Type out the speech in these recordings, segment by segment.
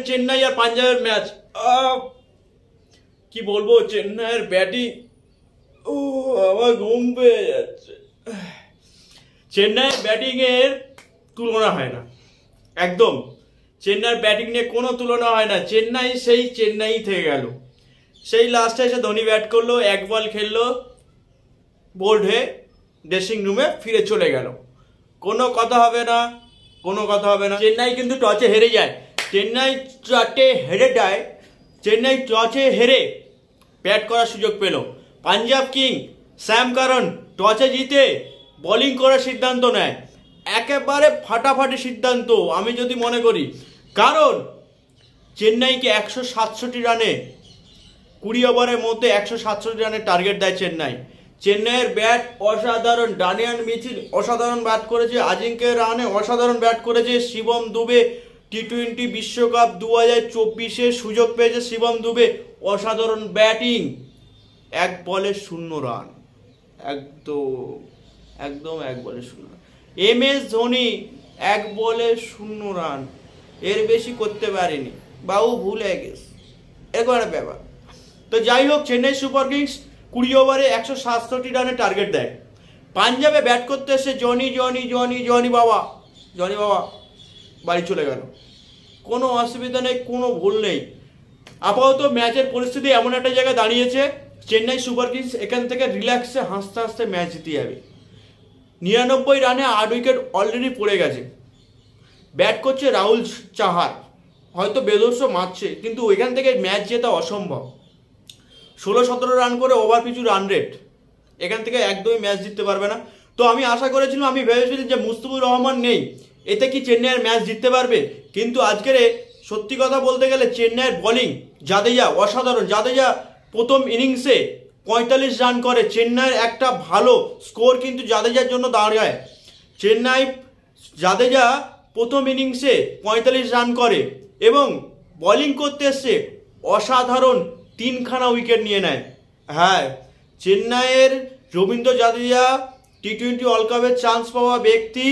চেন্নাই আর পাঞ্জাবের ম্যাচ। কি বলবো, চেন্নাইয়ের ব্যাটিং, আমার ঘুম পেয়ে যাচ্ছে। চেন্নাইয়ের ব্যাটিং এর তুলনা হয় না, একদম চেন্নাইয়ের ব্যাটিং নিয়ে কোনো তুলনা হয় না। চেন্নাই সেই চেন্নাই থেকে গেল। সেই লাস্টে এসে ধোনি ব্যাট করলো, এক বল খেললো, বোল্ড হয়ে ড্রেসিং রুমে ফিরে চলে গেল। কোনো কথা হবে না, কোনো কথা হবে না। চেন্নাই কিন্তু টসে হেরে যায়। চেন্নাই টসে হেরে ব্যাট করার সুযোগ পেল। পাঞ্জাব কিং স্যাম কারন টসে জিতে বোলিং করার সিদ্ধান্ত নেয়। একেবারে ফাটাফাটি সিদ্ধান্ত আমি যদি মনে করি, কারণ চেন্নাইকে 167 রানে 20 ওভারের মধ্যে 167 রানের টার্গেট দেয় চেন্নাই। চেন্নাইয়ের ব্যাট অসাধারণ। ডানিয়ান মিচেল অসাধারণ ব্যাট করেছে, আজিঙ্ক্য রাহানে অসাধারণ ব্যাট করেছে, শিবম দুবে টি-20 বিশ্বকাপ 2024-এ সুযোগ পেয়েছে। শিবম দুবে অসাধারণ ব্যাটিং, এক বলে 0 রান, একদম এক বলে 0 রান। MS ধোনি এক বলে 0 রান, এর বেশি করতে পারেনি, বাবু ভুলে গেছে একবার ব্যাপার। তো যাই হোক, চেন্নাই সুপার কিংস 20 ওভারে 167 রানের টার্গেট দেয়। পাঞ্জাবে ব্যাট করতে এসে জনি বাবা বাড়ি চলে গেল। কোনো অসুবিধা নেই, কোনো ভুল নেই। আপাতত ম্যাচের পরিস্থিতি এমন একটা জায়গায় দাঁড়িয়েছে, চেন্নাই সুপার কিংস এখান থেকে রিল্যাক্সে হাসতে হাসতে ম্যাচ জিতে যাবে। 99 রানে 8 উইকেট অলরেডি পড়ে গেছে। ব্যাট করছে রাহুল চাহার, হয়তো বেদর্শ মারছে, কিন্তু এখান থেকে ম্যাচ জেতা অসম্ভব। 16-17 রান করে ওভার পিছু রান রেট, এখান থেকে একদমই ম্যাচ জিততে পারবে না। তো আমি আশা করেছিলাম, আমি ভেবেছিলাম যে মুস্তাফিজুর রহমান নেই, এতে কি চেন্নাইয়ের ম্যাচ জিততে পারবে, কিন্তু আজকের সত্যি কথা বলতে গেলে চেন্নাইয়ের বোলিং, জাদেজা অসাধারণ। জাদেজা প্রথম ইনিংসে 45 রান করে। চেন্নাইয়ের একটা ভালো স্কোর কিন্তু জাদেজার জন্য দাঁড়ায়। জাদেজা প্রথম ইনিংসে 45 রান করে এবং বোলিং করতে এসছে অসাধারণ 3খানা উইকেট নিয়ে নেয়। হ্যাঁ, চেন্নাইয়ের রবীন্দ্র জাদেজা টি-20 ওয়ার্ল্ড কাপের চান্স পাওয়া ব্যক্তি,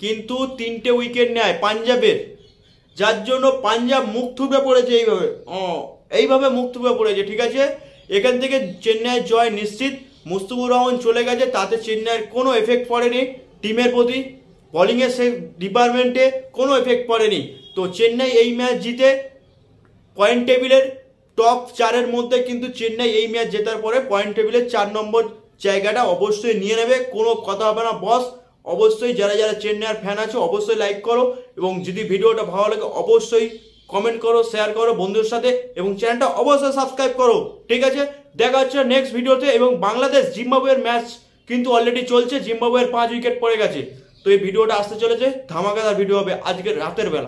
কিন্তু 3টে উইকেট নেয় পাঞ্জাবের, যার জন্য পাঞ্জাব মুখ থুবড়ে পড়েছে। এইভাবে মুখ থুবড়ে পড়েছে। ঠিক আছে, এখান থেকে চেন্নাইয়ের জয় নিশ্চিত। মুস্তাফিজুর রহমান চলে গেছে, তাতে চেন্নাইয়ের কোনো এফেক্ট পড়েনি টিমের প্রতি, বোলিংয়ের সে ডিপার্টমেন্টে কোনো এফেক্ট পড়েনি। তো চেন্নাই এই ম্যাচ জিতে পয়েন্ট টেবিলের টপ 4-এর মধ্যে, কিন্তু চেন্নাই এই ম্যাচ জেতার পরে পয়েন্ট টেবিলের 4 নম্বর জায়গাটা অবশ্যই নিয়ে নেবে, কোনো কথা হবে না বস। অবশ্যই যারা যারা চেন্নাইয়ের ফ্যান আছে অবশ্যই লাইক করো, এবং যদি ভিডিওটা ভালো লাগে অবশ্যই কমেন্ট করো, শেয়ার করো বন্ধুদের সাথে, এবং চ্যানেলটা অবশ্যই সাবস্ক্রাইব করো। ঠিক আছে, দেখা হচ্ছে নেক্সট ভিডিওতে। এবং বাংলাদেশ জিম্বাবুয়ের ম্যাচ কিন্তু অলরেডি চলছে, জিম্বাবুয়ের 5 উইকেট পড়ে গেছে। তো এই ভিডিওটা আসতে চলেছে, ধামাকাদার ভিডিও হবে আজকে রাতের বেলা।